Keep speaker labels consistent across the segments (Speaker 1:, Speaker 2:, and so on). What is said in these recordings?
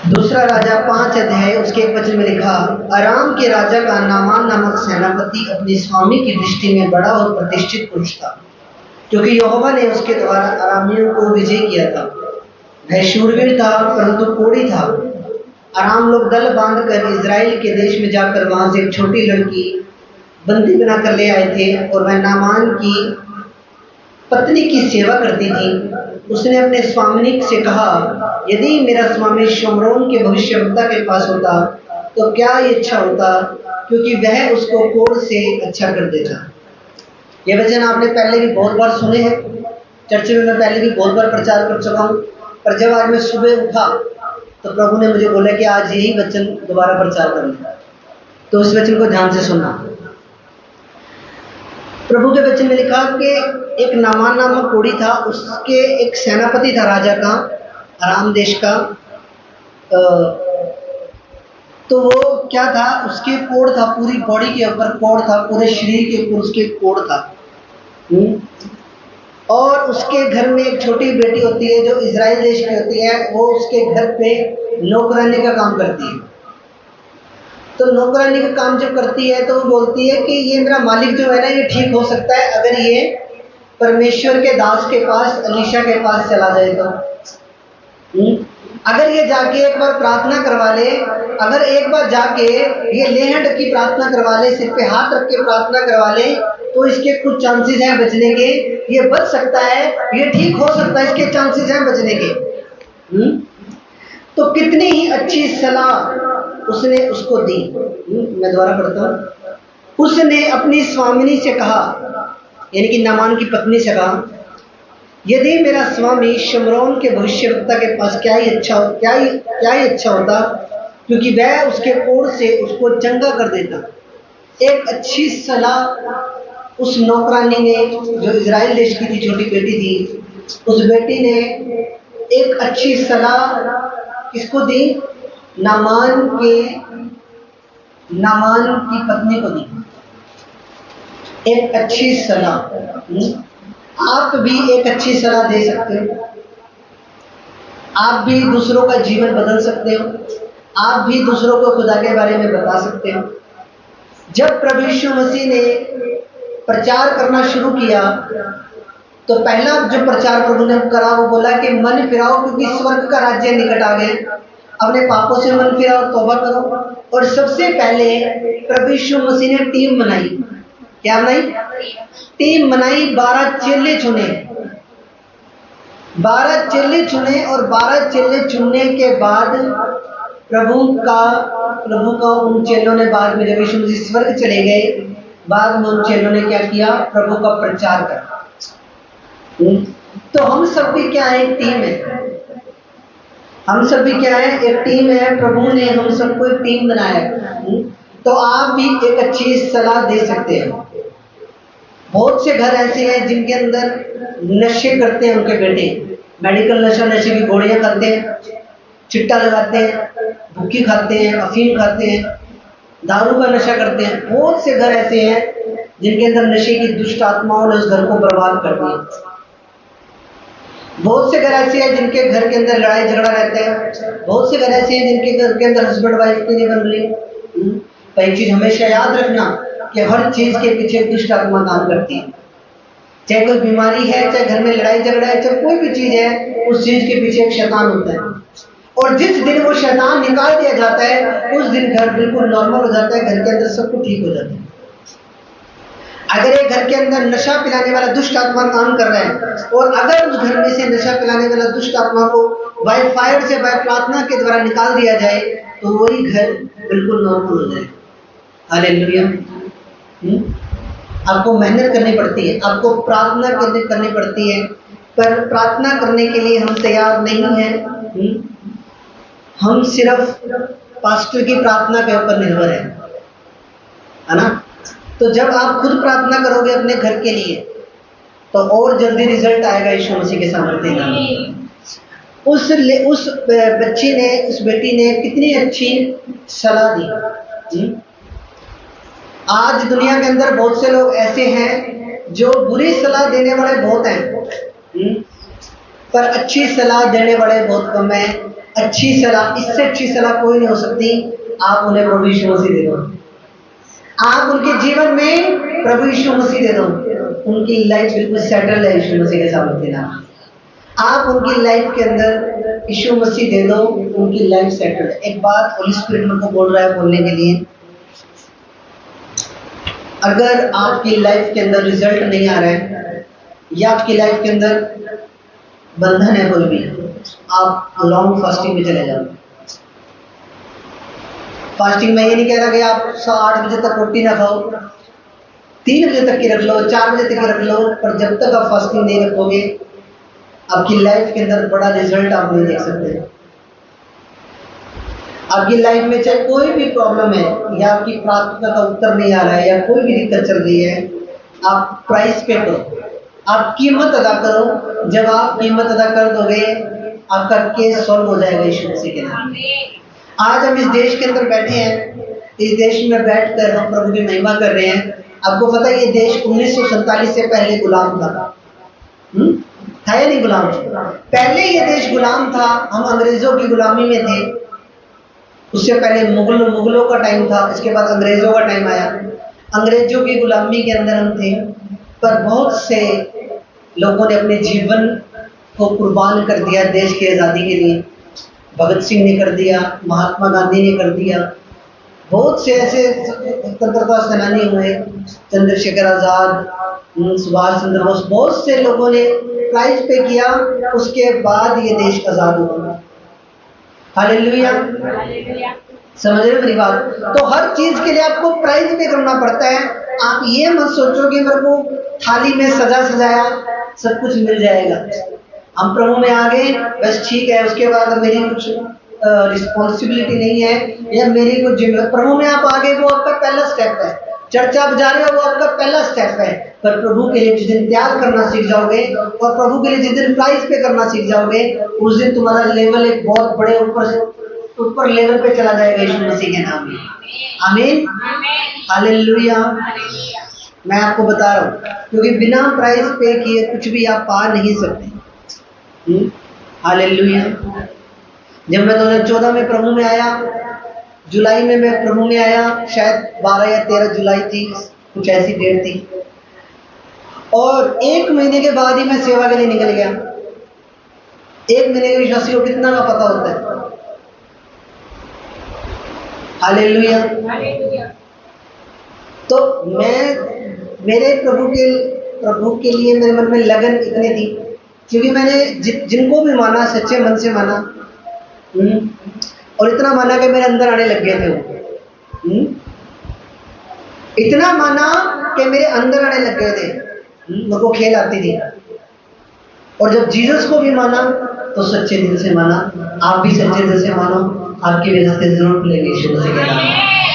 Speaker 1: दूसरा राजा 5 अध्याय उसके 1 वचन में लिखा, अराम के राजा का नामान नामक सेनापति अपने स्वामी की दृष्टि में बड़ा और प्रतिष्ठित पुरुष था, क्योंकि यहोवा ने उसके द्वारा अरामियों को विजय किया था। वह शूरवीर था परंतु कोढ़ी था। अराम लोग दल बांधकर इज़राइल के देश में जाकर वहां से एक छोटी लड़की बंदी बनाकर ले आए थे, और वह नामान की पत्नी की सेवा करती थी। उसने अपने स्वामिनी से कहा, यदि मेरा स्वामी शमरोन के भविष्यवक्ता के पास होता तो क्या ये अच्छा होता, क्योंकि वह उसको कोढ़ से अच्छा कर देता। ये वचन आपने पहले भी बहुत बार सुने हैं, चर्च में मैं पहले भी बहुत बार प्रचार कर चुका हूँ, पर जब आज मैं सुबह उठा तो प्रभु ने मुझे बोला कि आज यही वचन दोबारा प्रचार करना, तो उस वचन को ध्यान से सुनना। प्रभु के वचन में लिखा कि एक नामान नामक कोढ़ी था, उसके एक सेनापति था राजा का, अराम देश का। तो वो क्या था, उसके कोढ़ था, पूरी बॉडी के ऊपर कोढ़ था, पूरे शरीर के ऊपर उसके कोढ़ था। और उसके घर में एक छोटी बेटी होती है जो इज़राइल देश की होती है, वो उसके घर पे नौकरानी का काम करती है। तो नौकरानी का काम जब करती है तो वो बोलती है कि ये मेरा मालिक जो है ना, ये ठीक हो सकता है अगर ये परमेश्वर के दास के पास, अलीशा के पास चला जाए तो। अगर ये जाके एक बार प्रार्थना करवा ले, अगर एक बार जाके ये लेहड़ की प्रार्थना करवा ले, सिर पे हाथ रख के प्रार्थना करवा ले, तो इसके कुछ चांसेस हैं बचने के, ये बच सकता है, ये ठीक हो सकता है, इसके चांसेस हैं बचने के। तो कितनी ही अच्छी सलाह उसने उसको दी। मैं दोबारा पढ़ता हूँ। उसने अपनी स्वामिनी से कहा, यानी कि नामान की पत्नी से कहा, यदि मेरा स्वामी शमरोन के भविष्यवक्ता के पास क्या ही अच्छा होता, क्योंकि वह उसके कोढ़ से उसको चंगा कर देता। एक अच्छी सलाह उस नौकरानी ने, जो इज़राइल देश की थी, छोटी बेटी थी, उस बेटी ने एक अच्छी सलाह किसको दी? नामान की पत्नी को दी। एक अच्छी सलाह। आप भी एक अच्छी सलाह दे सकते हो, आप भी दूसरों का जीवन बदल सकते हो, आप भी दूसरों को खुदा के बारे में बता सकते हो। जब प्रभु यीशु मसीह ने प्रचार करना शुरू किया तो पहला जो प्रचार प्रभु ने करा वो बोला कि मन फिराओ, क्योंकि स्वर्ग का राज्य निकट आ गया। अपने पापों से मन फिराओ, तौबा करो। और सबसे पहले प्रभु यीशु मसीह ने टीम बनाई। क्या बनाई? टीम बनाई। 12 चेले चुने, 12 चेले चुने, और 12 चेले चुनने के बाद प्रभु का उन चेलों ने, बाद में जब यीशु मसीह स्वर्ग चले गए, बाद में उन चेलों ने क्या किया? प्रभु का प्रचार करा। तो हम सब भी क्या है? एक टीम है। हम सब भी क्या है? एक टीम है। प्रभु ने हम सबको एक टीम बनाया। तो आप भी एक अच्छी सलाह दे सकते हैं। बहुत से घर ऐसे हैं जिनके अंदर नशे करते हैं उनके बेटे, मेडिकल नशा, नशे की गोलियां खाते हैं, चिट्टा लगाते हैं, भुक्की खाते हैं, अफीम खाते हैं, दारू का नशा करते हैं। बहुत से घर ऐसे हैं जिनके अंदर नशे की दुष्ट आत्माओं ने उस घर को बर्बाद कर दिया। बहुत से घर ऐसे हैं जिनके घर के अंदर लड़ाई झगड़ा रहता है। बहुत से घर ऐसे हैं जिनके घर के अंदर हस्बैंड वाइफ की नहीं बन रही। तो एक चीज हमेशा याद रखना कि हर चीज के पीछे दुष्ट आत्मा काम करती है। चाहे कोई बीमारी है, चाहे घर में लड़ाई झगड़ा है, चाहे कोई भी चीज है, उस चीज के पीछे एक शैतान होता है। और जिस दिन वो शैतान निकाल दिया जाता है, उस दिन घर बिल्कुल नॉर्मल हो जाता है, घर के अंदर सब कुछ ठीक हो जाता है। अगर एक घर के अंदर नशा पिलाने वाला दुष्ट आत्मा काम कर रहा है, और अगर उस घर में से नशा पिलाने वाला दुष्ट आत्मा को बाय फायर से, बाय प्रार्थना के द्वारा निकाल दिया जाए, तो वही घर बिल्कुल नॉर्मल हो जाए। हालेलुया। आपको मेहनत करनी पड़ती है, आपको प्रार्थना करनी पड़ती है, पर प्रार्थना करने के लिए हम तैयार नहीं हैं। हम सिर्फ पास्टर की प्रार्थना के ऊपर निर्भर है ना? तो जब आप खुद प्रार्थना करोगे अपने घर के लिए, तो और जल्दी रिजल्ट आएगा यीशु मसीह के सामर्थ्य में। उस बच्ची ने, उस बेटी ने कितनी अच्छी सलाह दी। आज दुनिया के अंदर बहुत से लोग ऐसे हैं जो बुरी सलाह देने वाले बहुत हैं, पर अच्छी सलाह देने वाले बहुत कम हैं। अच्छी सलाह, इससे अच्छी सलाह कोई नहीं हो सकती। आप उन्हें प्रभु यीशु मसीह दे दो, आप उनके जीवन में प्रभु यीशु मसीह दे दो, उनकी लाइफ बिल्कुल सेटल है यीशु मसीह के साथ देना। आप उनकी लाइफ के अंदर यीशु मसीह दे दो, उनकी लाइफ सेटल है। एक बात होली स्पिरिट मेरे को बोल रहा है बोलने के लिए, अगर आपकी लाइफ के अंदर रिजल्ट नहीं आ रहा है या आपकी लाइफ के अंदर बंधन है कोई भी, आप लॉन्ग फास्टिंग में चले जाओ। फास्टिंग में ये नहीं कह रहा कि आप 8 बजे तक रोटी ना खाओ, 3 बजे तक की रख लो, 4 बजे तक की रख लो, पर जब तक आप फास्टिंग नहीं रखोगे आपकी लाइफ के अंदर बड़ा रिजल्ट आप नहीं देख सकते। आपकी लाइफ में चाहे कोई भी प्रॉब्लम है या आपकी प्रार्थना का उत्तर नहीं आ रहा है या कोई भी दिक्कत चल रही है, आप प्राइस पे करो, आप कीमत अदा करो। जब आप कीमत अदा कर दोगे आपका केस सॉल्व हो जाएगा यीशु मसीह के नाम में। आज हम इस देश के अंदर बैठे हैं, इस देश में बैठकर हम प्रभु की महिमा कर रहे हैं। आपको पता है ये देश 1947 से पहले गुलाम था या नहीं गुलाम? पहले ये देश गुलाम था, हम अंग्रेजों की गुलामी में थे। उससे पहले मुगलों का टाइम था, इसके बाद अंग्रेजों का टाइम आया। अंग्रेजों की गुलामी के अंदर हम थे, पर बहुत से लोगों ने अपने जीवन को कुर्बान कर दिया देश की आज़ादी के लिए। भगत सिंह ने कर दिया, महात्मा गांधी ने कर दिया, बहुत से ऐसे स्वतंत्रता सेनानी हुए, चंद्रशेखर आजाद, सुभाष चंद्र बोस, बहुत से लोगों ने प्राइस पे किया, उसके बाद ये देश आजाद हुआ। हालेलुया, समझ रहे हो मेरी बात? तो हर चीज के लिए आपको प्राइस पे करना पड़ता है। आप ये मत सोचो कि मेरे को थाली में सजा सजाया सब कुछ मिल जाएगा, हम प्रभु में आ गए बस ठीक है, उसके बाद मेरी कुछ रिस्पॉन्सिबिलिटी नहीं है या मेरी कुछ जिम्मेदारी। प्रभु में आप आ गए वो आपका पहला स्टेप है। चर्च आप जा रहे हो वो आपका पहला स्टेप है, पर प्रभु के लिए जिस दिन त्याग करना सीख जाओगे और प्रभु के लिए जिस दिन प्राइस पे करना सीख जाओगे, उस दिन तुम्हारा लेवल एक बहुत बड़े ऊपर लेवल पे चला जाएगा यीशु मसीह के नाम में। आमीन, हालेलुया। मैं आपको बता रहा हूँ, क्योंकि बिना प्राइस पे किए कुछ भी आप पा नहीं सकते। हालेलुया। जब मैं 2014 में प्रभु में आया, जुलाई में मैं प्रभु में आया, शायद 12 या 13 जुलाई थी, कुछ ऐसी डेट थी, और 1 महीने के बाद ही मैं सेवा के लिए निकल गया। 1 महीने के विश्वासी को कितना का पता होता है? हालेलुया। तो मेरे प्रभु के लिए मेरे मन में लगन इतनी थी, क्योंकि मैंने जिनको भी माना सच्चे मन से माना, और इतना माना कि मेरे अंदर आने लग गए थे वो। इतना माना कि मेरे अंदर आने लग गए थे, मेरे को खेल आती थी। और जब जीसस को भी माना तो सच्चे दिल से माना। आप भी सच्चे दिल से मानो, आपकी भी रास्ते जरूर खुलेंगे यीशु मसीह के नाम में।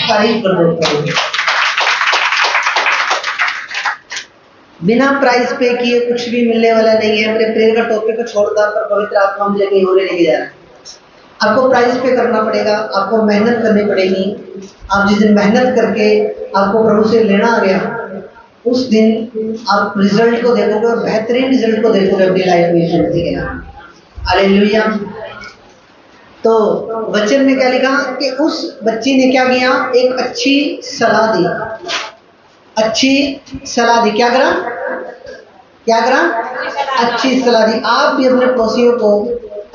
Speaker 1: तारीफ करो। बिना प्राइस पे किए कुछ भी मिलने वाला नहीं है। मेरे प्रेयर का टॉपिक को छोड़ता, पर पवित्र आत्मा मुझे कहीं और लेके जा रहा है। आपको प्राइस पे करना पड़ेगा, आपको मेहनत करनी पड़ेगी। आप जिस दिन मेहनत करके आपको प्रभु से लेना आ गया, उस दिन आप रिजल्ट को देखोगे और बेहतरीन रिजल्ट को देखोगे अपनी लाइफ में यीशु मसीह के नाम। हालेलुया। तो वचन में क्या लिखा कि उस बच्ची ने क्या किया? एक अच्छी सलाह दी। अच्छी सलाह दी। क्या करा? अच्छी सलाह दी। आप भी अपने पड़ोसियों को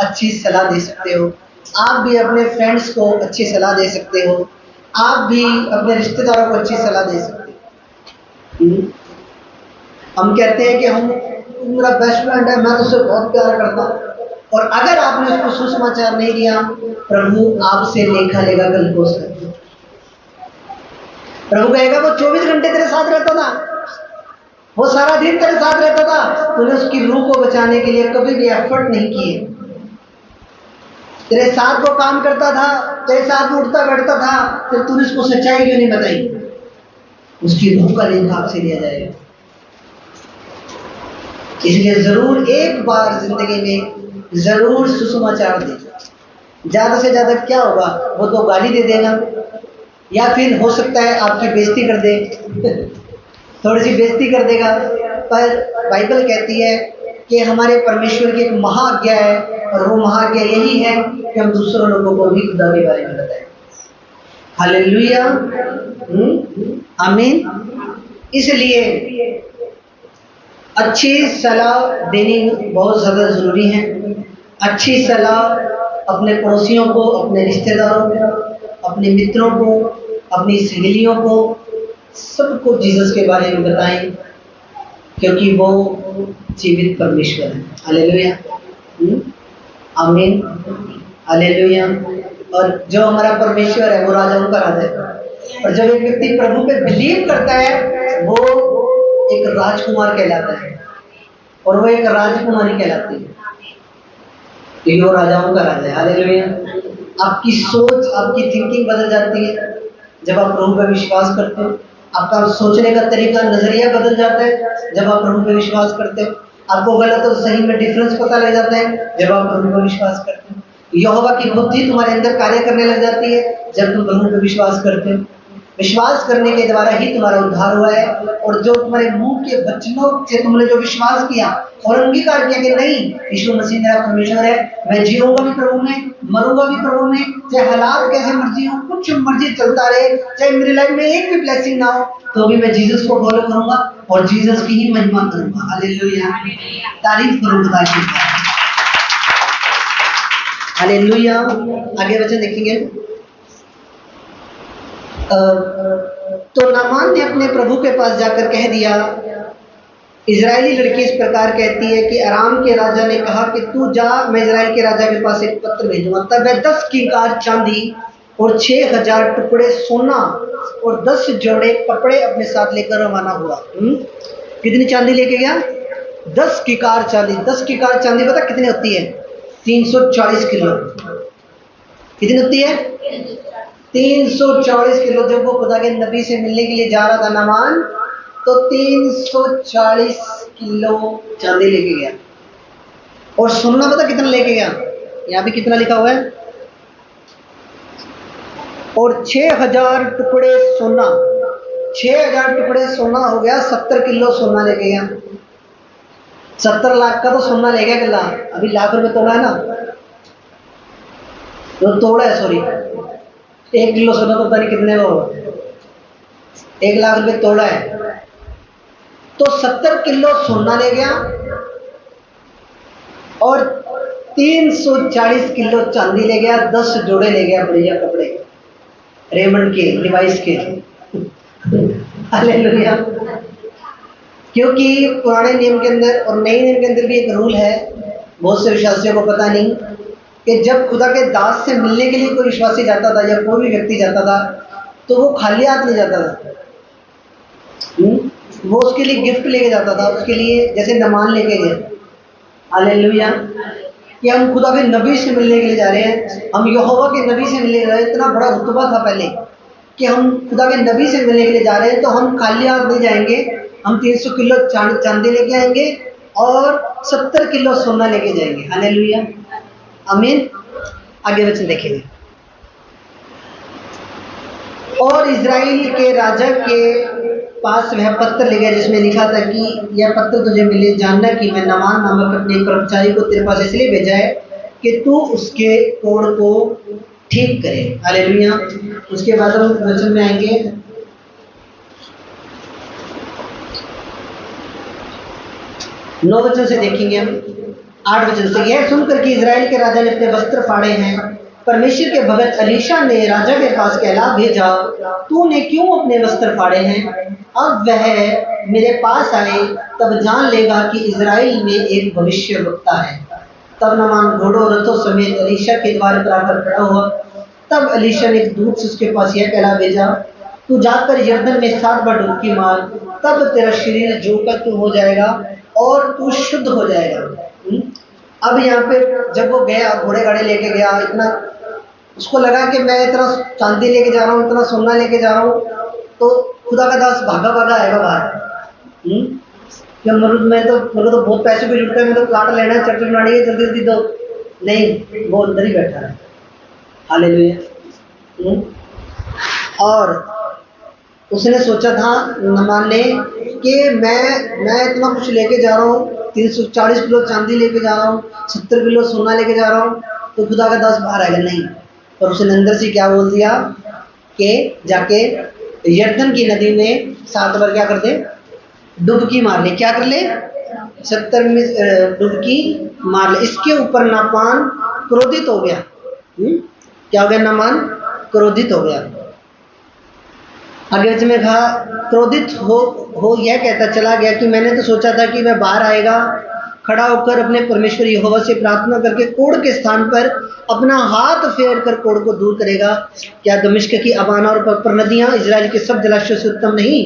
Speaker 1: अच्छी सलाह दे सकते हो, आप भी अपने फ्रेंड्स को अच्छी सलाह दे सकते हो, आप भी अपने रिश्तेदारों को अच्छी सलाह दे सकते हो। हम कहते हैं कि हम मेरा बेस्ट फ्रेंड है, मैं तो उसे बहुत प्यार करता हूँ, और अगर आपने उसको सुसमाचार नहीं दिया, प्रभु आपसे लेखा लेगा कल को उसका। प्रभु कहेगा वो 24 घंटे तेरे साथ रहता था, वो सारा दिन तेरे साथ रहता था, तूने उसकी रूह को बचाने के लिए कभी भी एफर्ट नहीं किए। तेरे साथ वो काम करता था, तेरे साथ वो उठता बैठता था, फिर तूने उसको सच्चाई क्यों नहीं बताई? उसकी रूह का लेखा आपसे लिया जाएगा। इसलिए जरूर एक बार जिंदगी में जरूर सुसमाचार दे। ज्यादा से ज्यादा क्या होगा? वो तो गाली दे देगा, या फिर हो सकता है आपकी बेइज्जती कर दे थोड़ी सी बेइज्जती कर देगा। पर बाइबल कहती है कि हमारे परमेश्वर की एक महाआज्ञा है, और वो महाआज्ञा यही है कि हम दूसरों लोगों को भी खुदा के बारे में बताएं। हालेलुया, आमीन। इसलिए अच्छी सलाह देनी बहुत ज़्यादा ज़रूरी है। अच्छी सलाह अपने पड़ोसियों को, अपने रिश्तेदारों को, अपने मित्रों को, अपनी सहेलियों को, सबको जीसस के बारे में बताएं, क्योंकि वो जीवित परमेश्वर है। हालेलुया, आमीन, हालेलुया। और जो हमारा परमेश्वर है वो राजाओं का राजा है, और जब एक व्यक्ति प्रभु पे बिलीव करता है वो एक राजकुमार कहलाता है, और वो एक राजकुमारी कहलाती है, क्योंकि वो राजाओं का राजा है। हालेलुया। आपकी सोच, आपकी थिंकिंग बदल जाती है जब आप प्रभु पे विश्वास करते हो। आपका सोचने का तरीका, नजरिया बदल जाता है जब आप प्रभु पे विश्वास करते हो। आपको गलत और सही में डिफरेंस पता लग जाता है जब आप प्रभु पे विश्वास करते हो। यहोवा की बुद्धि तुम्हारे अंदर कार्य करने लग जाती है जब तुम प्रभु पे विश्वास करते हो। विश्वास करने के द्वारा ही तुम्हारा उद्धार हुआ है, और जो तुम्हारे मुंह के वचनों से तुमने जो विश्वास किया और अंगीकार किया कि नहीं, यीशु मसीह मेरा परमेश्वर है, मैं जीऊंगा भी प्रभु में, मरूंगा भी प्रभु में, चाहे हालात कैसे मर्जी हो, कुछ मर्जी चलता रहे, चाहे मेरी लाइफ में एक भी ब्लेसिंग ना हो, तो भी मैं जीसस को फॉलो करूंगा और जीसस की ही महिमा करूंगा। हालेलुया, तारीफ करूं खुदा की। हालेलुया। आगे वचन देखेंगे। तो नामान ने अपने प्रभु के पास जाकर कह दिया, इजरायली लड़की इस प्रकार कहती है कि अराम के राजा ने कहा कि तू जा, मैं इजराइल के राजा के पास एक पत्र भेजूंगा। तब वह 10 किंकार चांदी और 6000 टुकड़े सोना और 10 जोड़े कपड़े अपने साथ लेकर रवाना हुआ। कितनी चांदी लेके गया? 10 किकार चांदी। 10 किकार चांदी पता कितनी होती है? 340 किलो। कितनी होती है? 340 किलो। जब वो खुदा के नबी से मिलने के लिए जा रहा था नामान, तो 340 किलो चांदी लेके गया। और सोना पता कितना लेके गया? यहाँ पे कितना लिखा हुआ है? और 6000 टुकड़े सोना। 6000 टुकड़े सोना हो गया, 70 किलो सोना लेके गया। 70 लाख का तो सोना ले गया गला। अभी लाख रुपए तोड़ा है ना, तो तोड़ा है, सॉरी, 1 किलो सोना तो पता नहीं कितने का होगा, 1 लाख रुपए तोड़ा है। तो 70 किलो सोना ले गया और 340 किलो चांदी ले गया, 10 जोड़े ले गया बढ़िया कपड़े, रेमंड के, लिवाइस के। हालेलुया। क्योंकि पुराने नियम के अंदर और नए नियम के अंदर भी एक रूल है, बहुत से विश्वासियों को पता नहीं, कि जब खुदा के दास से मिलने के लिए कोई विश्वासी जाता था या कोई भी व्यक्ति जाता था, तो वो खाली हाथ नहीं जाता था। वो उसके लिए गिफ्ट लेके जाता था, उसके लिए जैसे नमान लेके गए। हालेलुया। कि हम खुदा के नबी से मिलने के लिए जा रहे हैं, हम यहोवा के नबी से मिलने जा रहे हैं। इतना बड़ा रुतबा था पहले कि हम खुदा के नबी से मिलने के लिए जा रहे हैं, तो हम खाली हाथ नहीं जाएंगे। हम 300 किलो चांदी लेके आएंगे और 70 किलो सोना लेके जाएंगे। हालेलुया, आमीन। आगे वचन देखेंगे। और इजराइल के राजा के पास वह पत्र ले गया जिसमें लिखा था कि यह पत्र तुझे मिले, जानना कि मैं नामान नामक अपने कर्मचारी को तेरे पास इसलिए भेजा है कि तू उसके कोढ़ को ठीक करे। हालेलुया। उसके बाद हम वचन में आएंगे। 9 वचन से देखेंगे हम, 8 वचन से। यह सुनकर कि इजराइल के राजा ने अपने वस्त्र फाड़े हैं, परमेश्वर के भगत अलीशा ने राजा के पास कहला भेजा, तूने क्यों अपने वस्त्र फाड़े हैं? अब वह मेरे पास आए तब जान लेगा कि इजराइल में एक भविष्यवक्ता है। तब नामान घोड़ों रथों समेत अलीशा के द्वार पर आकर खड़ा हुआ। तब अलीशा ने एक दूत से उसके पास यह कहला भेजा, तू जाकर यरदन में 7 बार डुबकी मार, तब तेरा शरीर जो का तू हो जाएगा और तू शुद्ध हो जाएगा। अब यहाँ पे जब वो गया, घोड़े गाड़े लेके गया, इतना उसको लगा कि मैं इतना चांदी लेके जा रहा हूँ, इतना सोना लेके जा रहा हूँ, तो खुदा का दास भागा भागा आएगा बाहर। क्या मरुद में तो मेरे को तो बहुत पैसे भी जुटते हैं, मेरे को प्लाट लेना है, चर्च बनानी है, जल्दी जल्दी दो। नहीं, वो अंदर ही बैठा है। हालेलुया। और उसने सोचा था नामान ने कि मैं इतना कुछ लेके जा रहा हूँ, 340 किलो चांदी लेके जा रहा हूँ, 70 किलो सोना लेके जा रहा हूँ, तो खुदा का दास बाहर आएगा नहीं। पर उसने अंदर से क्या बोल दिया कि जाके यरदन की नदी में 7 बार क्या कर दे, डुबकी मार ले। क्या कर ले? 70 में डुबकी मार ले। इसके ऊपर नामान क्रोधित हो गया। क्या हो गया? नामान क्रोधित हो गया। आगे वचन में कहा क्रोधित हो यह कहता चला गया कि मैंने तो सोचा था कि वह बाहर आएगा, खड़ा होकर अपने परमेश्वर यहोवा से प्रार्थना करके कोढ़ के स्थान पर अपना हाथ फेर कर कोढ़ को दूर करेगा। क्या दमिश्क की अबाना और पपर नदियां इजराइल के सब जलाशयों से उत्तम नहीं?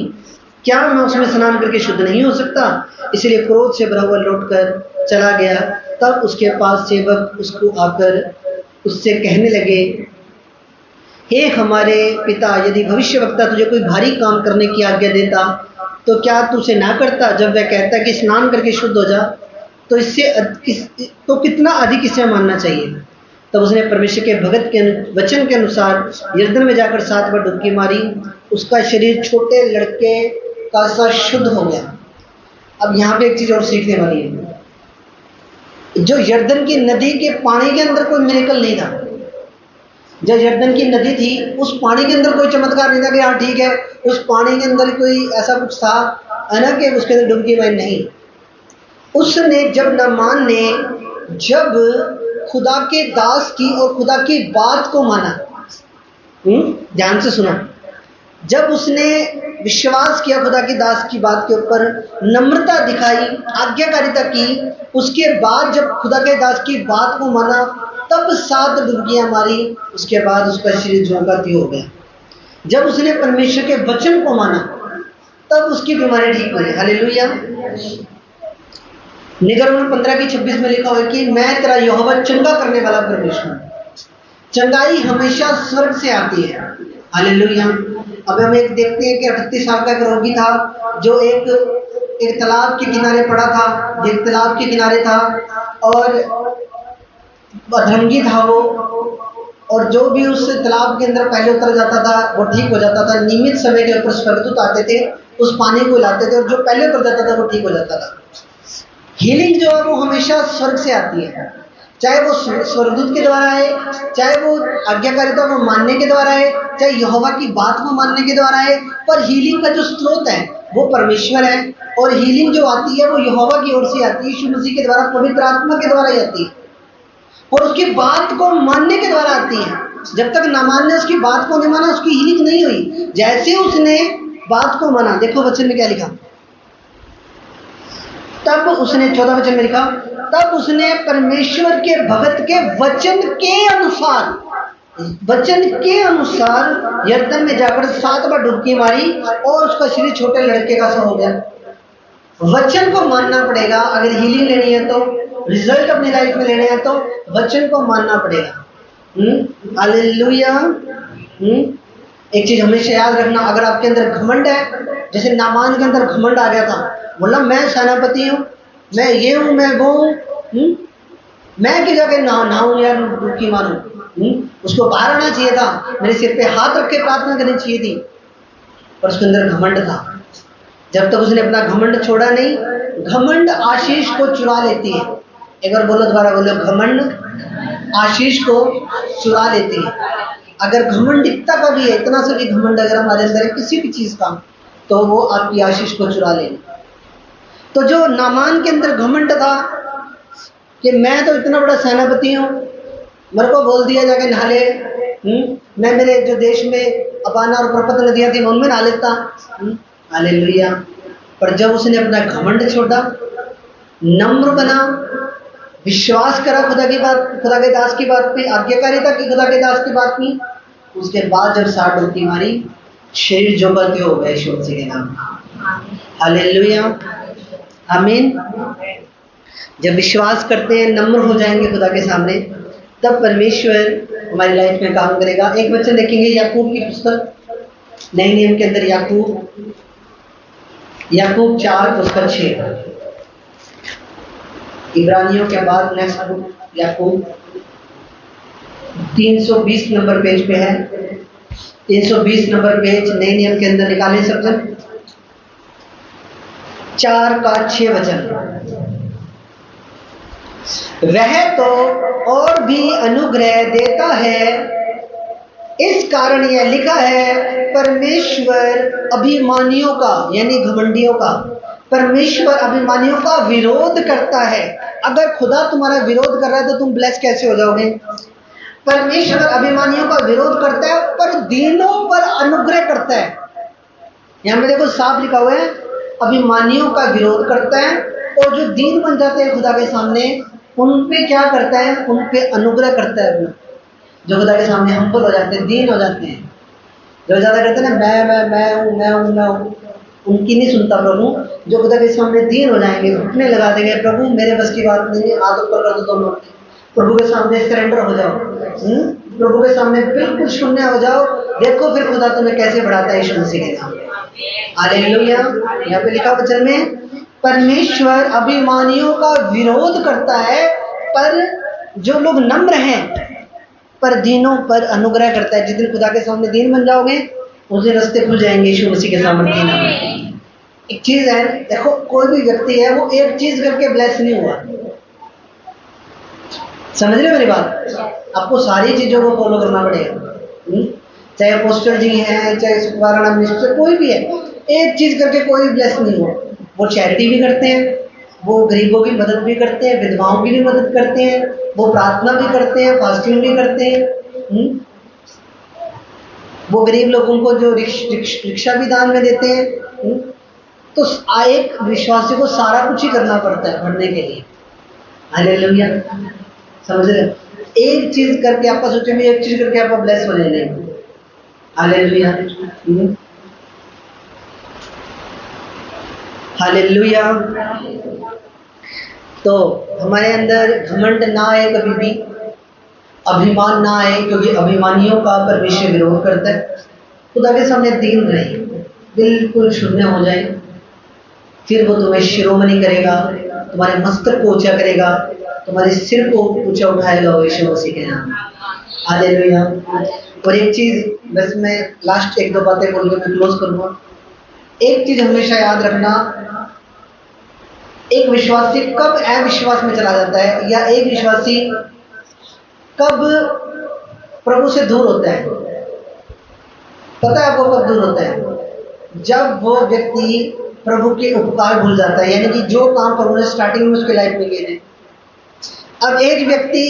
Speaker 1: क्या मैं उसमें स्नान करके शुद्ध नहीं हो सकता? इसलिए क्रोध से भरा हुआ लौट कर चला गया। तब उसके पास सेवक उसको आकर उससे कहने लगे, हे हमारे पिता, यदि भविष्यवक्ता तुझे कोई भारी काम करने की आज्ञा देता तो क्या तू उसे ना करता? जब वह कहता कि स्नान करके शुद्ध हो जा, तो तो कितना अधिक इसे मानना चाहिए। तब उसने परमेश्वर के भगत के वचन के अनुसार यरदन में जाकर 7 बार डुबकी मारी। उसका शरीर छोटे लड़के का सा शुद्ध हो गया। अब यहाँ पे एक चीज और सीखने वाली है। जो यरदन की नदी के पानी के अंदर कोई मिरेकल नहीं था। जो यरदन की नदी थी उस पानी के अंदर कोई चमत्कार नहीं था कि हाँ ठीक है उस पानी के अंदर कोई ऐसा कुछ था है ना कि उसके अंदर डुबकी मारी, नहीं। उसने जब नामान ने जब खुदा के दास की और खुदा की बात को माना, ध्यान से सुना, जब उसने विश्वास किया खुदा की दास की बात के ऊपर, नम्रता दिखाई, आज्ञाकारिता की, उसके बाद जब खुदा के दास की बात को माना तब 7 डुबकियां मारी। उसके बाद उसका शरीर ज्यों का त्यों हो गया। जब उसने परमेश्वर के वचन को माना तब उसकी बीमारी ठीक हुई। हालेलुया। निगरान 15:26 में लिखा हुआ है कि मैं तेरा यहोवा चंगा करने वाला परमेश्वर हूं। चंगाई हमेशा स्वर्ग से आती है। हालेलुया। अब हम एक देखते हैं कि 38 साल का एक रोगी था जो एक तालाब के किनारे पड़ा था, एक तालाब के किनारे था और अधरंगी था वो, और जो भी उस तालाब के अंदर पहले उतर जाता था वो ठीक हो जाता था। नियमित समय के ऊपर स्वर्गदूत आते थे, उस पानी को लाते थे और जो पहले उतर जाता था वो ठीक हो जाता था। हीलिंग जो है वो हमेशा स्वर्ग से आती है, चाहे वो स्वर्गदूत के द्वारा है, चाहे वो आज्ञाकारिता को मानने के द्वारा है, चाहे यहोवा की बात को मानने के द्वारा है, पर हीलिंग का जो स्रोत है वो परमेश्वर है। और हीलिंग जो आती है वो यहोवा की ओर से आती है, यीशु मसीह के द्वारा, पवित्र आत्मा के द्वारा ही आती है और उसकी बात को मानने के द्वारा आती है। जब तक नामान ने उसकी बात को नहीं माना उसकी हीलिंग नहीं हुई। जैसे उसने बात को माना, देखो वचन में क्या लिखा, तब उसने 14 वचन में लिखा, तब उसने परमेश्वर के भगत के वचन के अनुसार यरदन में जाकर 7 बार डुबकी मारी और उसका शरीर छोटे लड़के का सा हो गया। वचन को मानना पड़ेगा। अगर हीलिंग लेनी है तो, रिजल्ट अपनी लाइफ में लेने हैं तो वचन को मानना पड़ेगा। हालेलुया। एक चीज हमेशा याद रखना, अगर आपके अंदर घमंड है, जैसे नामान के अंदर घमंड आ गया था, बोला मैं सेनापति हूँ, मैं ये हूँ, मैं वो हूँ, मैं की जगह नहाऊं या डुबकी मारूं। उसको बाहर आना चाहिए था, मेरे सिर पे हाथ रख के प्रार्थना करनी चाहिए थी, पर उसके अंदर घमंड था। जब तक उसने अपना घमंड छोड़ा नहीं, घमंड आशीष को चुरा लेती है। एक बार बोलो, दोबारा बोलो, घमंड आशीष को चुरा लेती है। अगर घमंड इतना का भी है, इतना सा भी घमंड अगर हमारे अंदर है किसी भी चीज का, तो वो आपकी आशीष को चुरा लेगी। तो जो नामान के अंदर घमंड था कि मैं तो इतना बड़ा सेनापति हूँ, मेरे को बोल दिया जाके नहा ले, मैं मेरे जो देश में अबाना और पर्वत नदियां थी मैं उनमें नहा लेता। हालेलुया। पर जब उसने अपना घमंड छोड़ा, नम्र बना, विश्वास करा खुदा की बात, खुदा के दास की बात पे, आज्ञाकारिता की खुदा के दास की बात में, उसके बाद जब 7 डुबकी मारी, शरीर जो का त्यों हो गया यीशु मसीह के नाम। हालेलुया। आमीन। जब विश्वास करते हैं, नम्र हो जाएंगे खुदा के सामने, तब परमेश्वर हमारी लाइफ में काम करेगा। एक वचन देखेंगे याकूब की पुस्तक, नए नियम के अंदर याकूब 4 उसका 6, इब्रानियों के बाद नेक्स्ट बुक याकूब 320 नंबर पेज पे है। 320 नंबर पेज नए नियम के अंदर निकालें सब जन, 4 का 6 वचन। वह तो और भी अनुग्रह देता है। इस कारण यह लिखा है, परमेश्वर अभिमानियों का, यानी घमंडियों का, परमेश्वर अभिमानियों का विरोध करता है। अगर खुदा तुम्हारा विरोध कर रहा है तो तुम ब्लेस कैसे हो जाओगे? परमेश्वर अभिमानियों का विरोध करता है पर दीनों पर अनुग्रह करता है। यहां पे देखो साफ लिखा हुआ है, अभिमानियों का विरोध करता है और जो दीन बन जाते हैं खुदा के सामने, उन पे क्या करता है? उन पे अनुग्रह करता है अपना। जो खुदा के सामने हम्बल हो जाते हैं, दीन हो जाते हैं, जो ज्यादा कहते हैं ना मैं हूं, उनकी नहीं सुनता प्रभु। जो खुदा के सामने दीन हो जाएंगे, घुटने लगा देंगे, प्रभु मेरे बस की बात नहीं है, हाथ ऊपर कर दो दोनों, प्रभु के सामने सरेंडर हो जाओ, प्रभु के सामने बिल्कुल शून्य हो जाओ। देखो फिर खुदा तुम्हें कैसे बढ़ाता है यीशु मसीह के नाम। हालेलुया। यहाँ पे लिखा वचन में, परमेश्वर अभिमानियों का विरोध करता है पर जो लोग नम्र हैं, पर दीनों पर अनुग्रह करता है। जिस दिन खुदा के सामने दीन बन जाओगे, उस दिन रास्ते खुल जाएंगे यीशु मसीह के सामने दीन में। एक चीज है, देखो कोई भी व्यक्ति है वो एक चीज करके ब्लेस नहीं हुआ। समझ रहे हो मेरी बात? आपको सारी चीजों को फॉलो करना पड़ेगा। चाहे अपोस्टल जी हैं, चाहे सुखवारायण मिनिस्टर, कोई भी है, एक चीज करके कोई ब्लेस नहीं हुआ। वो चैरिटी भी करते हैं, वो गरीबों की मदद भी करते हैं, विधवाओं की भी मदद करते हैं, वो प्रार्थना भी करते हैं, फास्टिंग भी करते हैं, वो गरीब लोगों को जो रिक्शा भी दान में देते हैं। तो एक विश्वासी को सारा कुछ ही करना पड़ता है बढ़ने के लिए। हालेलुया। समझ रहे? एक चीज करके आपका सोचे भी, एक चीज करके आपका ब्लेस हो जाए। हालेलुया। हालेलुया। तो हमारे अंदर घमंड ना आए, कभी भी अभिमान ना आए, क्योंकि अभिमानियों का परमेश्वर विरोध करता है। खुदा के सामने दीन रहे, बिल्कुल शून्य हो जाए, फिर वो तुम्हें शिरोमणि करेगा, तुम्हारे मस्तक को ऊंचा करेगा, तुम्हारे सिर को ऊंचा उठाएगा यीशु मसीह के नाम। हालेलुया। और एक चीज बस मैं लास्ट एक दो बातें बोल के मैं क्लोज करूंगा। एक चीज हमेशा याद रखना, एक विश्वासी कब अविश्वास में चला जाता है, या एक विश्वासी कब प्रभु से दूर होता है? पता है आपको कब दूर होता है? जब वो व्यक्ति प्रभु के उपकार भूल जाता है, यानी कि जो काम प्रभु ने स्टार्टिंग में उसकी लाइफ में किए थे। अब एक व्यक्ति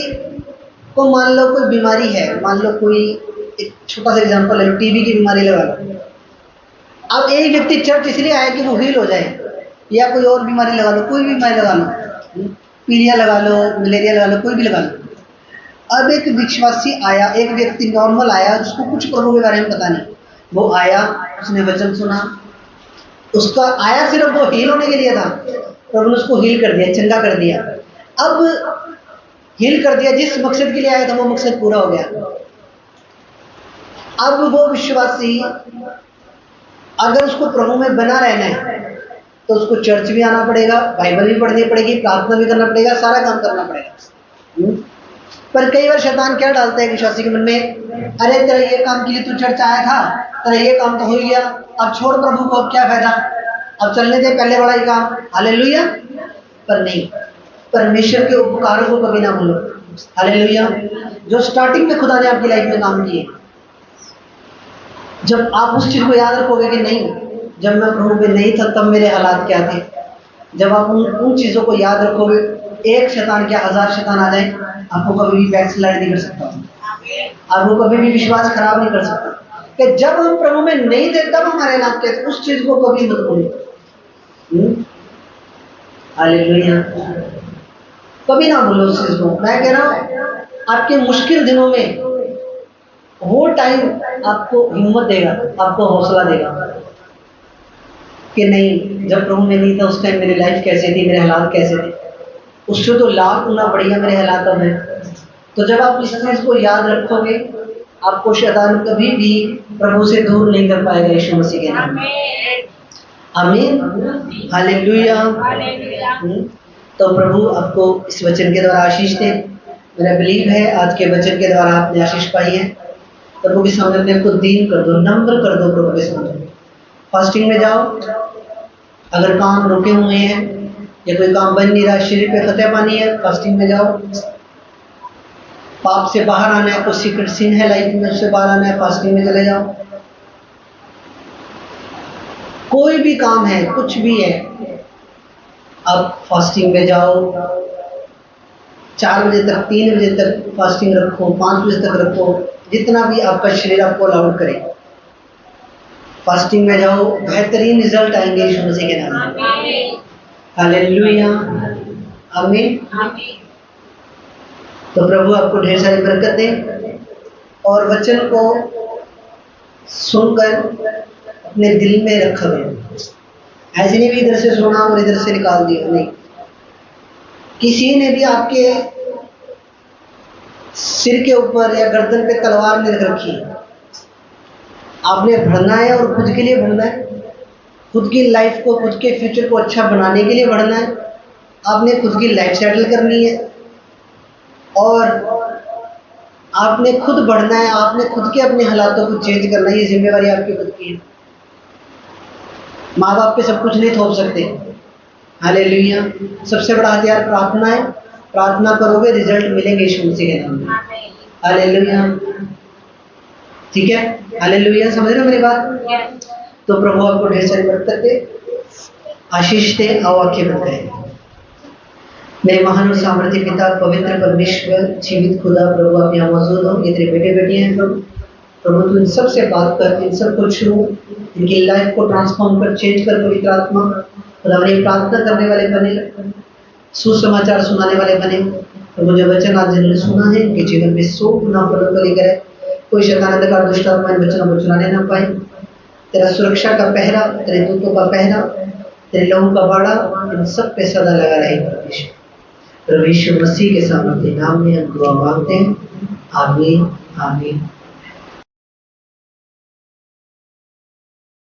Speaker 1: को मान लो कोई बीमारी है, मान लो कोई, एक छोटा सा एग्जांपल ले लो, टीबी की बीमारी लगा लो। अब एक व्यक्ति चर्च इसलिए आया कि वो हील हो जाए, या कोई और बीमारी लगा लो, कोई भी बीमारी लगा लो, पीलिया लगा लो, मलेरिया लगा लो, कोई भी लगा लो। अब एक विश्वासी आया, एक व्यक्ति नॉर्मल आया, जिसको कुछ प्रभु के बारे में पता नहीं, वो आया, उसने वचन सुना, उसका आया सिर्फ वो हील होने के लिए था, प्रभु ने उसको हील कर दिया, चंगा कर दिया। अब हील कर दिया, जिस मकसद के लिए आया था वो मकसद पूरा हो गया। अब वो विश्वासी अगर उसको प्रभु में बना रहना है तो उसको चर्च भी आना पड़ेगा, बाइबल भी पढ़नी पड़ेगी, प्रार्थना भी करना पड़ेगा, सारा काम करना पड़ेगा। पर कई बार शैतान क्या डालता है विश्वासी के मन में, अरे तेरा ये काम के लिए तू चर्च आया था, तेरा ये काम तो हो गया, अब छोड़ प्रभु को, अब क्या फायदा, अब चलने दे पहले वाला ही काम। हालेलुया। पर नहीं, परमेश्वर के उपकारों को कभी ना भूलो। हालेलुया। जो स्टार्टिंग में खुदा ने आपकी लाइफ में काम किए, जब आप उस चीज को याद रखोगे कि नहीं, जब मैं प्रभु में नहीं था तब मेरे हालात क्या थे, जब आप उन चीजों को याद रखोगे, एक शैतान क्या 1000 शैतान आ जाए, आपको कभी भी बैकस्लाइड नहीं कर सकता, आपको कभी भी विश्वास खराब नहीं कर सकता। कि जब हम प्रभु में नहीं थे तब हमारे हालात क्या थे, उस चीज को कभी मत भूलो। हालेलुया। कभी ना भूलो उस चीज को। मैं कह रहा हूं, आपके मुश्किल दिनों में वो टाइम आपको हिम्मत देगा, आपको हौसला देगा कि नहीं, जब प्रभु में नहीं था उस टाइम मेरी लाइफ कैसे थी, मेरे हालात कैसे थे, उससे तो लाख गुना बढ़िया मेरे हालात अब हैं। तो जब आप इस चीज को याद रखोगे, आपको शैतान कभी भी प्रभु से दूर नहीं कर पाएगा यीशु मसीह के नाम में। आमीन। हालेलुया। तो प्रभु आपको इस वचन के द्वारा आशीष दे। मेरा बिलीव है आज के वचन के द्वारा आपने आशीष पाई है। प्रभु के सामने अपने को दीन कर दो, नम्र कर दो प्रभु के सामने। फास्टिंग में जाओ, अगर काम रुके हुए हैं या कोई काम बन नहीं रहा, शरीर पे फतेह पानी है, फास्टिंग में जाओ। पाप से बाहर आना है, कुछ सीक्रेट सीन है लाइफ में, उससे बाहर आना है, फास्टिंग में चले जाओ। कोई भी काम है, कुछ भी है, आप फास्टिंग में जाओ। 4 बजे तक, 3 बजे तक फास्टिंग रखो, 5 बजे तक रखो, जितना भी आपका शरीर आपको अलाउड करे। फास्टिंग में जाओ, बेहतरीन रिजल्ट आएंगे यीशु मसीह के नाम में। हालेलुया, आमीन। तो प्रभु आपको ढेर सारी बरकत दे और वचन को सुनकर अपने दिल में रखा गया। ऐसे नहीं भी इधर से सुना और इधर से निकाल दिया, नहीं। किसी ने भी आपके सिर के ऊपर या गर्दन पे तलवार नहीं रख रखी। आपने बढ़ना है और खुद के लिए बढ़ना है, खुद की लाइफ को, खुद के फ्यूचर को अच्छा बनाने के लिए बढ़ना है। आपने खुद की लाइफ सेटल करनी है और आपने खुद बढ़ना है, आपने खुद के अपने हालातों को चेंज करना है। ये जिम्मेवारी आपकी खुद की है। माँ बाप पे सब कुछ नहीं थोप सकते। हालेलुया। सबसे बड़ा हथियार प्रार्थना है। प्रार्थना करोगे, रिजल्ट मिलेंगे यीशु मसीह के नाम में। हालेलुया, ठीक है। हालेलुया, समझ रहे हो मेरी बात? तो प्रभु आपको ढेर सारी बरकत दे, आशीष दे। आओ आंखें बंद करें। मेरे महान और सामर्थ्य पिता, पवित्र परमेश्वर, जीवित खुदा, प्रभु आप यहाँ मौजूद हो। ये तेरे बेटे बेटियां हैं प्रभु। प्रभु तू इन सब से बात कर, इन सबको छू, इनकी लाइफ को ट्रांसफॉर्म कर, चेंज कर। पवित्र आत्मा खुदा, हमारी प्रार्थना करने वाले बने, सुसमाचार सुनाने वाले बने। प्रभु जो वचन आज जिन्होंने सुना है, इनके जीवन में 100 गुना फलों को लेकर है। कोई शैतान अंधकार दुष्ट आत्मा इन वचनों को चुराने ना पाए। तेरा सुरक्षा का पहरा, तेरे दूतों का पहरा, तेरे लहू का बाड़ा इन सब पे सदा लगा रहे परमेश्वर। प्रभु यीशु मसीह के सामर्थ्य नाम में हम दुआ मांगते हैं। आमीन, आमीन।